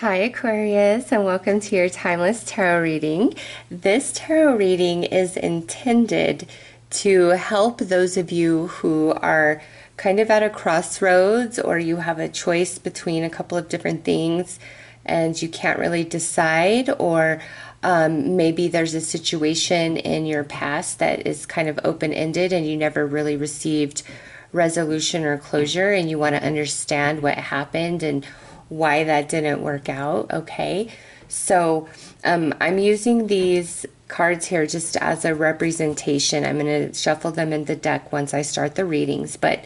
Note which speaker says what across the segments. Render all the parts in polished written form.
Speaker 1: Hi Aquarius, and welcome to your Timeless Tarot reading. This tarot reading is intended to help those of you who are kind of at a crossroads, or you have a choice between a couple of different things and you can't really decide, or maybe there's a situation in your past that is kind of open-ended and you never really received resolution or closure, and you want to understand what happened and why that didn't work out. Okay, so I'm using these cards here just as a representation. I'm going to shuffle them in the deck once I start the readings, but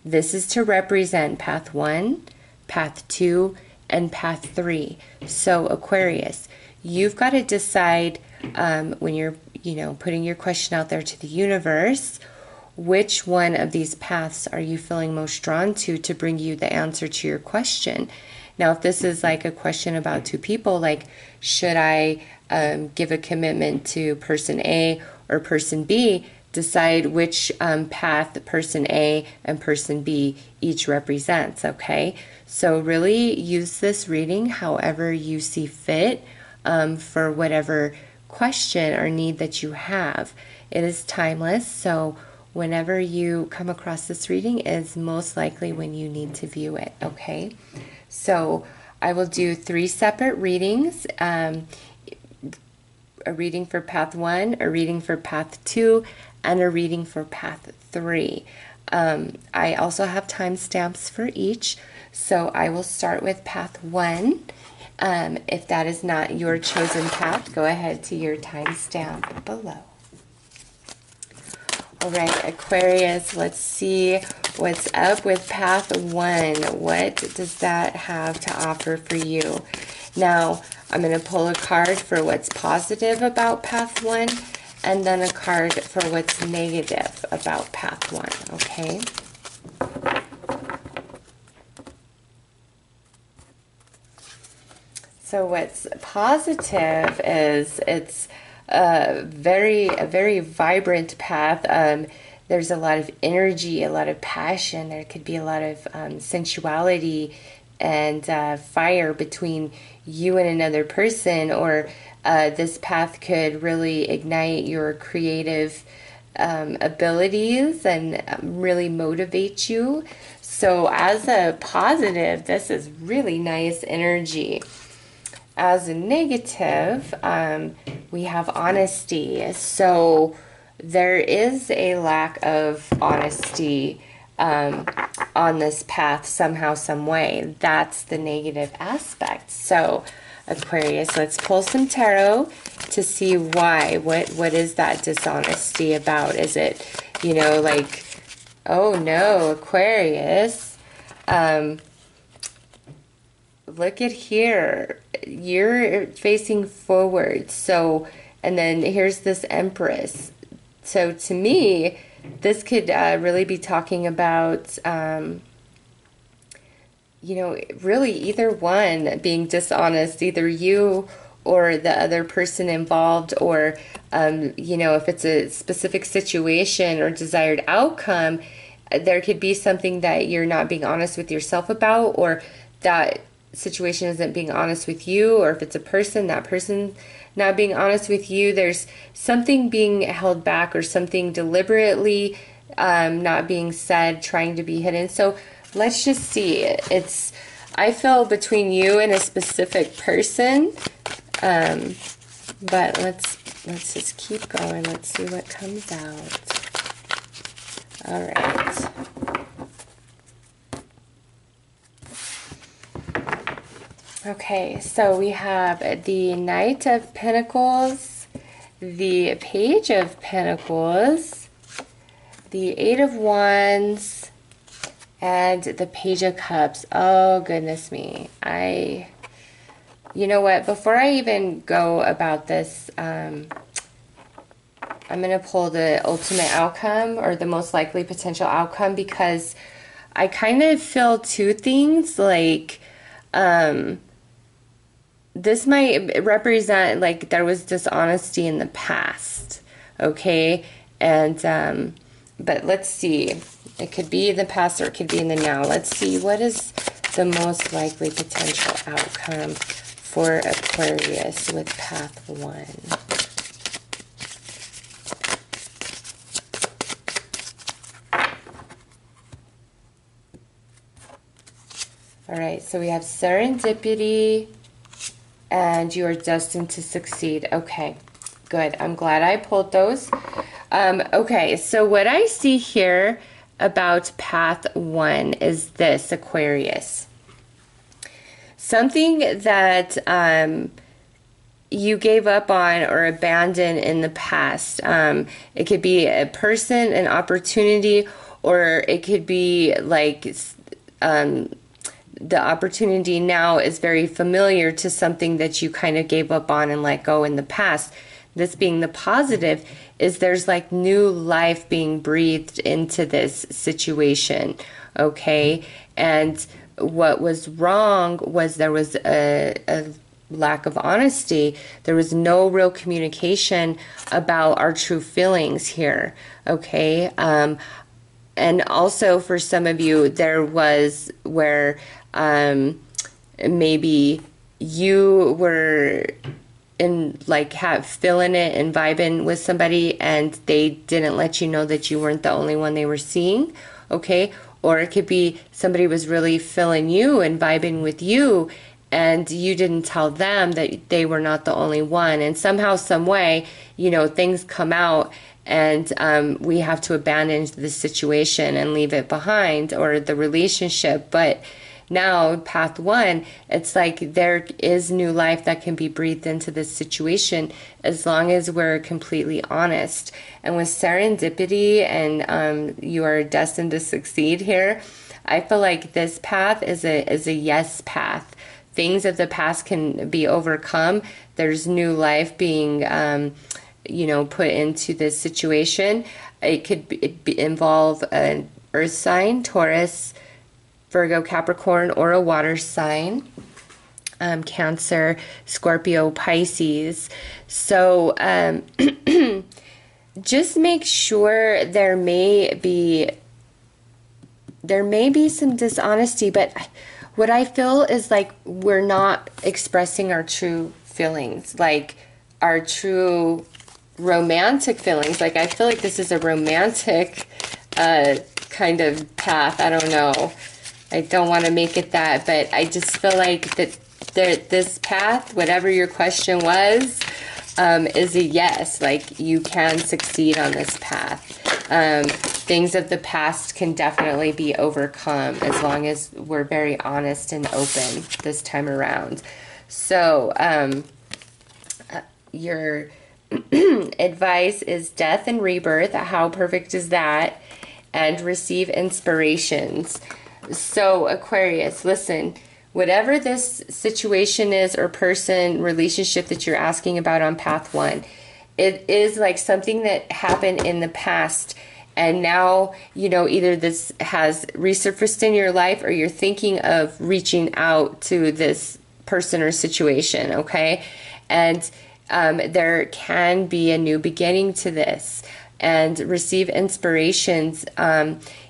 Speaker 1: this is to represent path 1, path 2, and path 3. So Aquarius, you've got to decide when you're putting your question out there to the universe, which one of these paths are you feeling most drawn to bring you the answer to your question. Now, if this is like a question about two people, like should I give a commitment to person A or person B, decide which path person A and person B each represents, okay? So really use this reading however you see fit for whatever question or need that you have. It is timeless, so whenever you come across this reading is most likely when you need to view it, okay? So I will do 3 separate readings, a reading for path 1, a reading for path 2, and a reading for path 3. I also have timestamps for each, so I will start with path 1. If that is not your chosen path, go ahead to your timestamp below. All right, Aquarius, let's see what's up with path 1. What does that have to offer for you? Now, I'm going to pull a card for what's positive about path 1, and then a card for what's negative about path 1, okay? So what's positive is it's a very vibrant path. There's a lot of energy, a lot of passion. There could be a lot of sensuality and fire between you and another person, or this path could really ignite your creative abilities and really motivate you. So as a positive, this is really nice energy. As a negative, we have honesty. So there is a lack of honesty on this path somehow, some way. That's the negative aspect. So Aquarius, let's pull some tarot to see why. What is that dishonesty about? Is it, like, oh no, Aquarius, look at here. You're facing forward. So, and then here's this Empress. So to me, this could really be talking about, really either one being dishonest, either you or the other person involved, or, if it's a specific situation or desired outcome, there could be something that you're not being honest with yourself about, or that situation isn't being honest with you, or if it's a person, that person not being honest with you. There's something being held back, or something deliberately not being said, trying to be hidden. So let's just see. I feel between you and a specific person, but let's just keep going. Let's see what comes out. All right. Okay, so we have the Knight of Pentacles, the Page of Pentacles, the Eight of Wands, and the Page of Cups. Oh, goodness me. You know what? Before I even go about this, I'm going to pull the ultimate outcome, or the most likely potential outcome, because I kind of feel two things, like, this might represent like there was dishonesty in the past, okay? And but let's see. It could be in the past or it could be in the now. Let's see, what is the most likely potential outcome for Aquarius with path 1. All right, so we have serendipity, and you are destined to succeed. Okay, good. I'm glad I pulled those. Okay, so what I see here about path 1 is this, Aquarius. Something that you gave up on or abandoned in the past. It could be a person, an opportunity, or it could be like the opportunity now is very familiar to something that you kind of gave up on and let go in the past. This being the positive is there's like new life being breathed into this situation, okay? And what was wrong was there was a lack of honesty. There was no real communication about our true feelings here, okay? And also for some of you, there was where maybe you were feeling it and vibing with somebody and they didn't let you know that you weren't the only one they were seeing, okay? Or it could be somebody was really feeling you and vibing with you and you didn't tell them that they were not the only one. And somehow, some way, you know, things come out and we have to abandon the situation and leave it behind, or the relationship. But now, path 1, it's like there is new life that can be breathed into this situation as long as we're completely honest. And with serendipity and you are destined to succeed here, I feel like this path is a yes path. Things of the past can be overcome. There's new life being put into this situation. It could involve an earth sign, Taurus, Virgo, Capricorn, or a water sign, Cancer, Scorpio, Pisces. So just make sure there may be some dishonesty, but what I feel is like we're not expressing our true feelings, like our true romantic feelings. Like I feel like this is a romantic kind of path. I don't know. I don't want to make it that, but I just feel like that this path, whatever your question was, is a yes. Like you can succeed on this path. Things of the past can definitely be overcome as long as we're very honest and open this time around. So your advice is death and rebirth. How perfect is that? And receive inspirations. So Aquarius, listen, whatever this situation is or person, relationship that you're asking about on path 1, it is like something that happened in the past. And now, you know, either this has resurfaced in your life or you're thinking of reaching out to this person or situation, okay? And there can be a new beginning to this. And receive inspirations.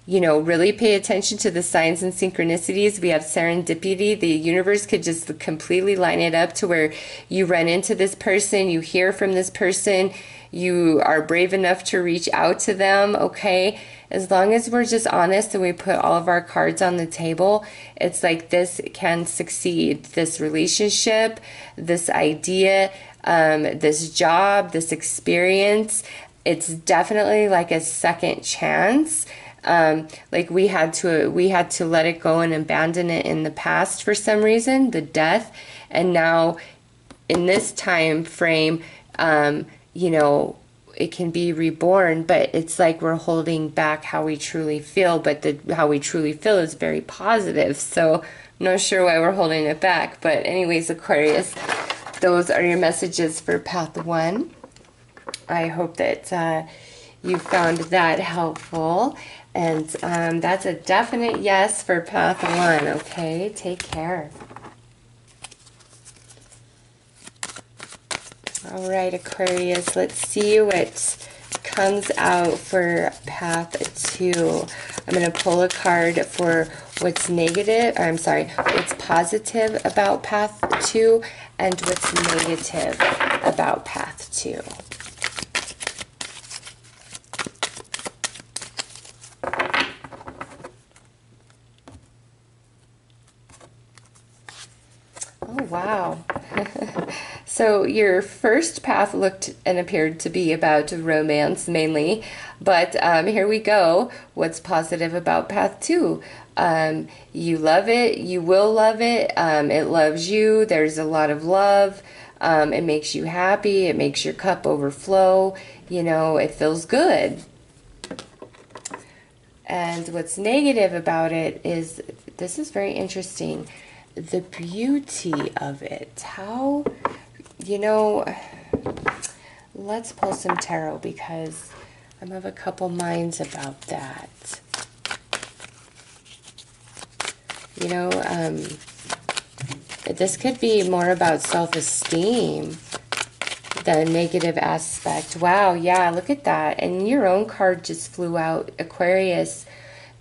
Speaker 1: Really pay attention to the signs and synchronicities. We have serendipity. The universe could just completely line it up to where you run into this person, you hear from this person, you are brave enough to reach out to them, okay? As long as we're just honest and we put all of our cards on the table, it's like this can succeed. This relationship, this idea, this job, this experience, it's definitely like a second chance. Like we had to let it go and abandon it in the past for some reason, the death. And now in this time frame, it can be reborn, but it's like we're holding back how we truly feel, but how we truly feel is very positive. So I'm not sure why we're holding it back. But anyways, Aquarius, those are your messages for path 1. I hope that you found that helpful. And that's a definite yes for path 1, okay? Take care. All right, Aquarius, let's see what comes out for path 2. I'm going to pull a card for what's negative, I'm sorry, what's positive about path 2, and what's negative about path 2. Oh, wow. So your first path looked and appeared to be about romance mainly, but here we go. What's positive about path 2? You love it. You will love it. It loves you. There's a lot of love. It makes you happy. It makes your cup overflow. You know, it feels good. And what's negative about it is, this is very interesting, the beauty of it. How, you know, let's pull some tarot because I'm of a couple minds about that. You know, this could be more about self-esteem, the negative aspect. Wow, yeah, look at that. And your own card just flew out, Aquarius.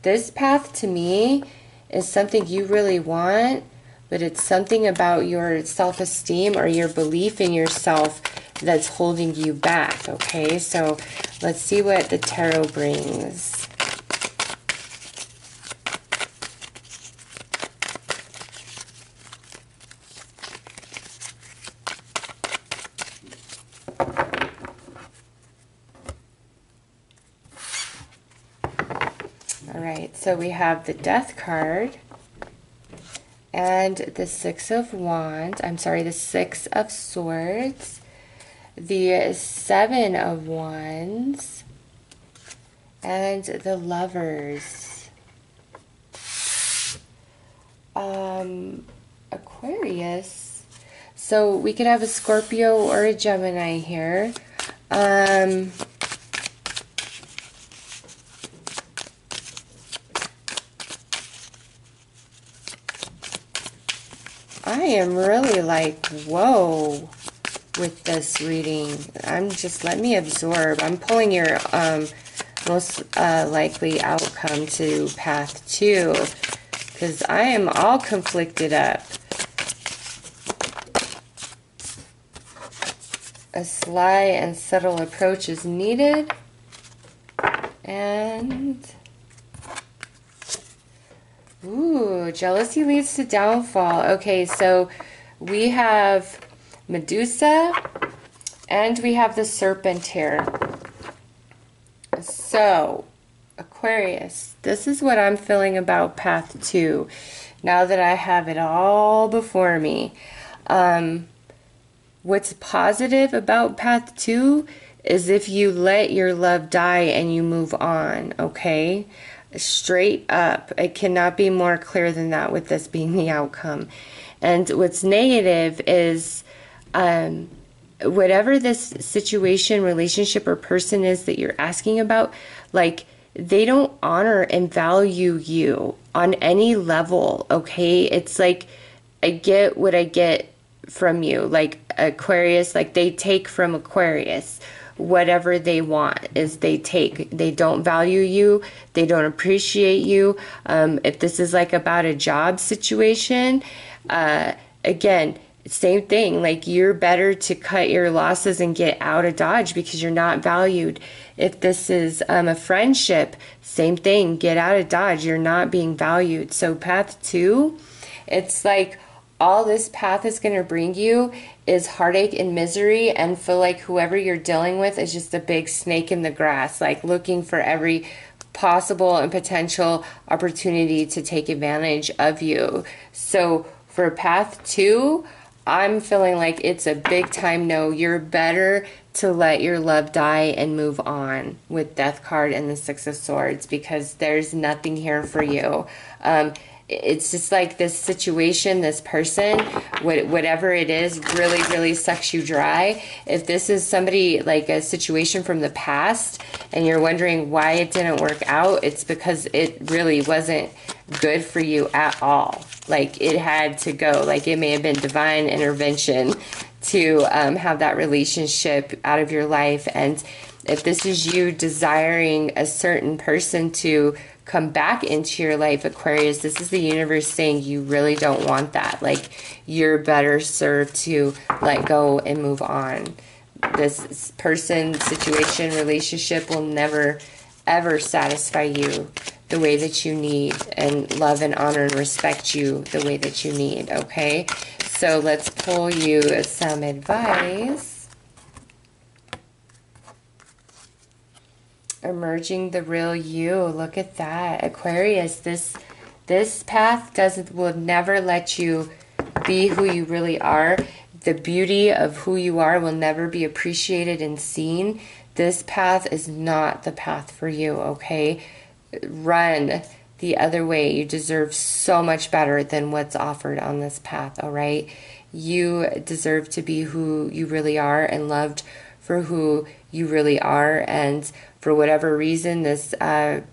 Speaker 1: This path to me is something you really want, but it's something about your self-esteem or your belief in yourself that's holding you back, okay? So let's see what the tarot brings. All right, so we have the Death card and the Six of Wands. I'm sorry, the Six of Swords, the Seven of Wands, and the Lovers. Aquarius. So we could have a Scorpio or a Gemini here. I am really like, whoa, with this reading. Let me absorb. I'm pulling your most likely outcome to path 2 because I am all conflicted up. A sly and subtle approach is needed. And ooh, jealousy leads to downfall. Okay, so we have Medusa and we have the Serpent here. So, Aquarius, this is what I'm feeling about path 2. Now that I have it all before me. What's positive about path 2 is if you let your love die and you move on, okay? Straight up. It cannot be more clear than that with this being the outcome. And what's negative is whatever this situation, relationship, or person is that you're asking about, like, they don't honor and value you on any level, okay? It's like, I get what I get from you. Like, Aquarius, like, they take from Aquarius. Whatever they want is they take. They don't value you. They don't appreciate you. If this is like about a job situation, again, same thing. Like, you're better to cut your losses and get out of Dodge because you're not valued. If this is a friendship, same thing. Get out of Dodge. You're not being valued. So path 2, it's like all this path is going to bring you is heartache and misery, and feel like whoever you're dealing with is just a big snake in the grass, like looking for every possible and potential opportunity to take advantage of you. So for path 2, I'm feeling like it's a big time no. You're better to let your love die and move on with Death card and the Six of Swords, because there's nothing here for you. It's just like this situation, this person, whatever it is, really, really sucks you dry. If this is somebody, like a situation from the past, and you're wondering why it didn't work out, it's because it really wasn't good for you at all. Like, it had to go. Like, it may have been divine intervention to have that relationship out of your life. And if this is you desiring a certain person to come back into your life, Aquarius, this is the universe saying you really don't want that. Like, you're better served to let go and move on. This person, situation, relationship will never, ever satisfy you the way that you need, and love and honor and respect you the way that you need, okay? So let's pull you some advice. Emerging the real you. Look at that, Aquarius. This path will never let you be who you really are. The beauty of who you are will never be appreciated and seen. This path is not the path for you, okay? Run the other way. You deserve so much better than what's offered on this path, all right? You deserve to be who you really are and loved for who you really are. And for whatever reason, this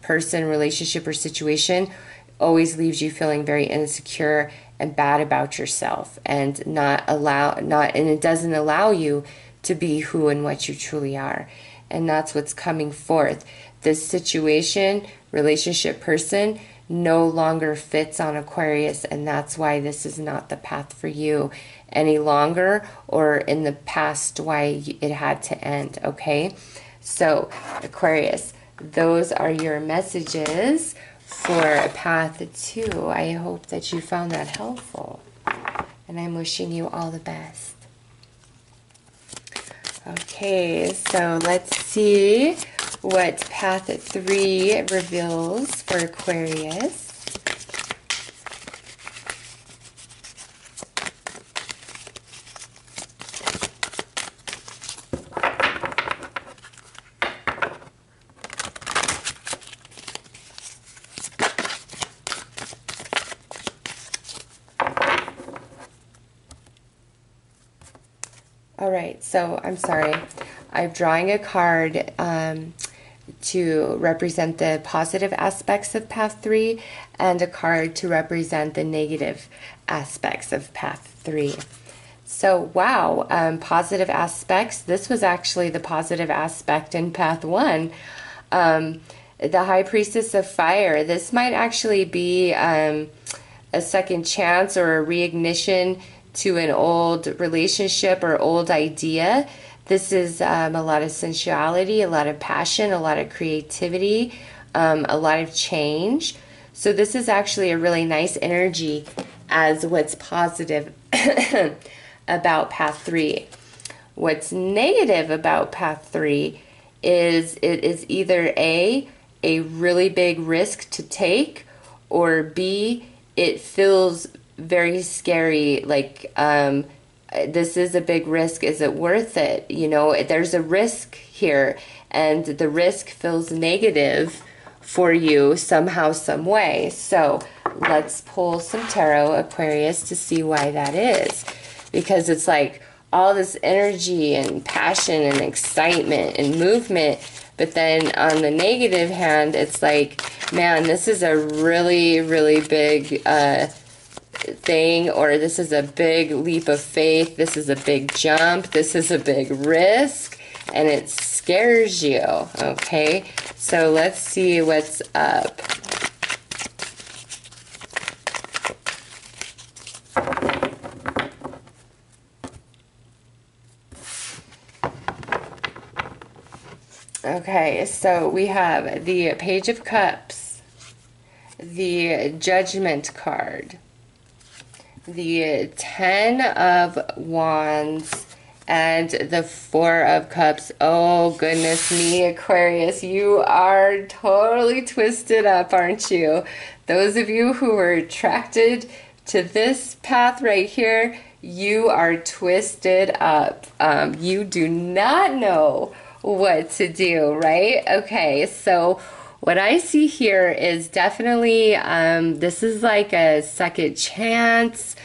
Speaker 1: person, relationship, or situation always leaves you feeling very insecure and bad about yourself, and it doesn't allow you to be who and what you truly are. And that's what's coming forth. This situation, relationship, person no longer fits on Aquarius, and that's why this is not the path for you any longer, or in the past why it had to end, okay? So Aquarius, those are your messages for path 2. I hope that you found that helpful, and I'm wishing you all the best. Okay, so let's see what path 3 reveals for Aquarius. All right, so I'm sorry. I'm drawing a card to represent the positive aspects of path 3, and a card to represent the negative aspects of path 3. So, wow, positive aspects. This was actually the positive aspect in path 1. The High Priestess of Fire. This might actually be a second chance or a reignition to an old relationship or old idea. This is a lot of sensuality, a lot of passion, a lot of creativity, a lot of change. So this is actually a really nice energy as what's positive about path 3. What's negative about path 3 is it is either A, a really big risk to take, or B, it feels very scary, like this is a big risk, is it worth it? You know, there's a risk here, and the risk feels negative for you somehow, some way. So let's pull some tarot, Aquarius, to see why that is, because it's like all this energy and passion and excitement and movement, but then on the negative hand, it's like, man, this is a really, really big thing, or this is a big leap of faith, this is a big jump, this is a big risk, and it scares you, okay? So let's see what's up. Okay, so we have the Page of Cups, the Judgment card, the 10 of Wands, and the 4 of Cups. Oh, goodness me, Aquarius, you are totally twisted up, aren't you? Those of you who are attracted to this path right here, you are twisted up. You do not know what to do, right? Okay, so what I see here is definitely, this is like a second chance,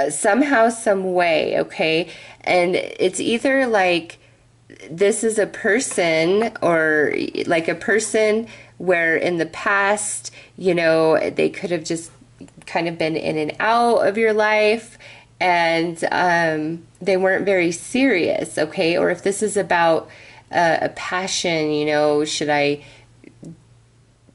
Speaker 1: somehow, some way, okay? And it's either like this is a person, or like a person where in the past, you know, they could have just kind of been in and out of your life, and they weren't very serious, okay? Or if this is about a passion, you know, should I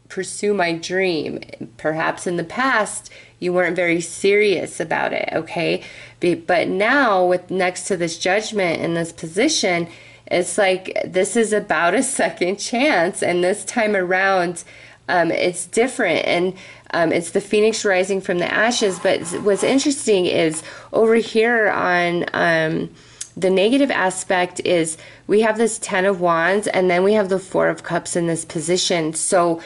Speaker 1: pursue my dream. Perhaps in the past, you weren't very serious about it, okay? But now, with next to this judgment in this position, it's like this is about a second chance, and this time around, it's different, and it's the phoenix rising from the ashes. But what's interesting is over here on the negative aspect is we have this 10 of Wands, and then we have the 4 of Cups in this position. So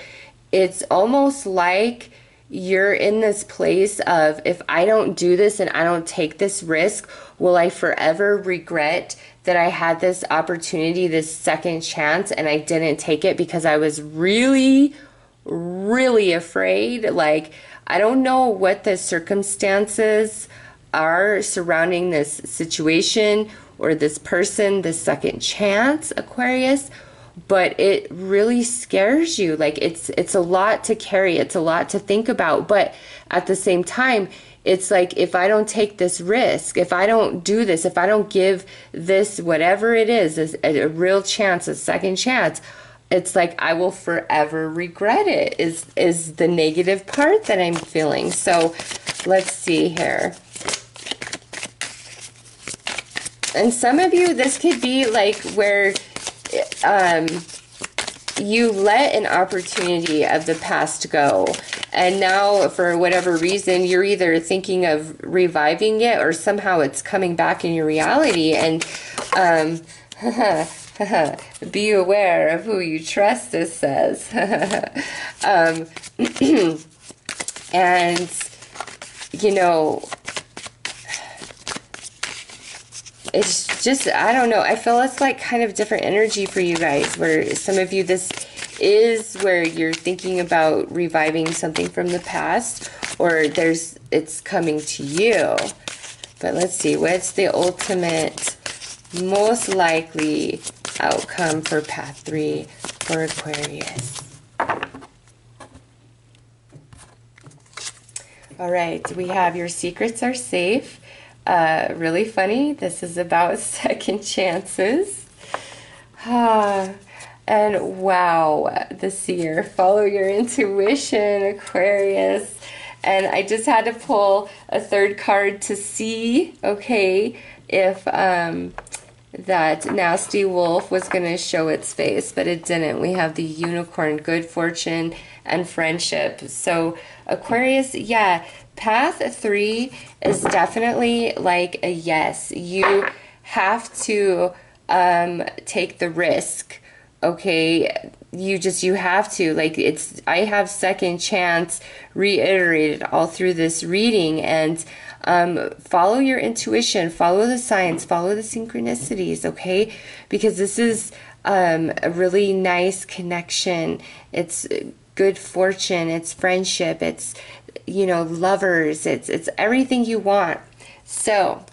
Speaker 1: it's almost like you're in this place of, if I don't do this and I don't take this risk, will I forever regret that I had this opportunity, this second chance, and I didn't take it because I was really, really afraid? Like, I don't know what the circumstances are surrounding this situation or this person, this second chance, Aquarius, but it really scares you. Like, it's a lot to carry, it's a lot to think about, but at the same time, it's like, if I don't take this risk, if I don't do this, if I don't give this, whatever it is a real chance, a second chance, it's like I will forever regret it, is the negative part that I'm feeling. So let's see here. And some of you, this could be like where you let an opportunity of the past go, and now for whatever reason you're either thinking of reviving it, or somehow it's coming back in your reality. And be aware of who you trust, it says. And you know, it's just, I don't know, I feel it's like kind of different energy for you guys, where some of you, this is where you're thinking about reviving something from the past, or it's coming to you. But let's see, what's the ultimate, most likely outcome for path 3 for Aquarius? All right, we have your secrets are safe. Really funny. This is about second chances. And wow, the seer. Follow your intuition, Aquarius. And I just had to pull a third card to see, okay, if that nasty wolf was going to show its face, but it didn't. We have the unicorn, good fortune, and friendship. So Aquarius, yeah, path 3 is definitely like a yes. You have to take the risk, okay? You have to, like, I have second chance reiterated all through this reading. And follow your intuition, follow the signs, follow the synchronicities, okay? Because this is a really nice connection. It's good fortune, it's friendship, it's, you know, lovers, it's everything you want. So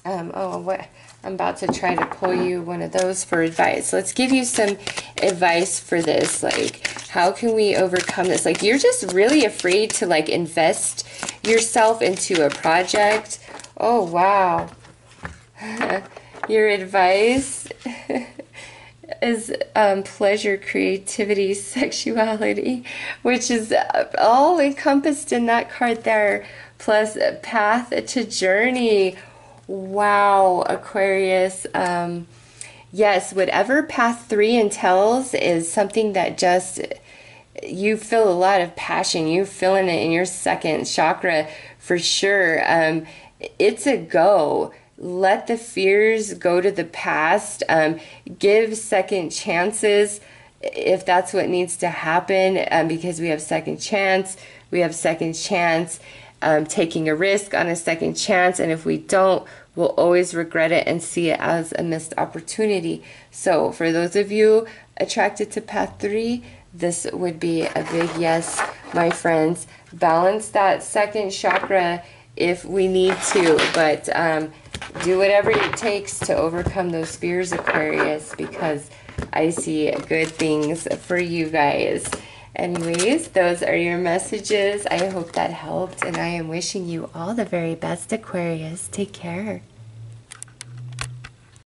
Speaker 1: what, I'm about to try to pull you one of those for advice. Let's give you some advice for this. Like, how can we overcome this? Like, you're just really afraid to, like, invest yourself into a project. Oh, wow. Your advice is pleasure, creativity, sexuality, which is all encompassed in that card there, plus path to journey. Wow, Aquarius. Yes, whatever path 3 entails is something that just, you feel a lot of passion. You feeling it in your second chakra for sure. It's a go. Let the fears go to the past. Give second chances if that's what needs to happen, because we have second chance. We have second chance. Taking a risk on a second chance, and if we don't, we'll always regret it and see it as a missed opportunity. So for those of you attracted to path 3, this would be a big yes, my friends. Balance that second chakra if we need to, but do whatever it takes to overcome those fears, Aquarius, because I see good things for you guys. Anyways, those are your messages. I hope that helped, and I am wishing you all the very best, Aquarius. Take care.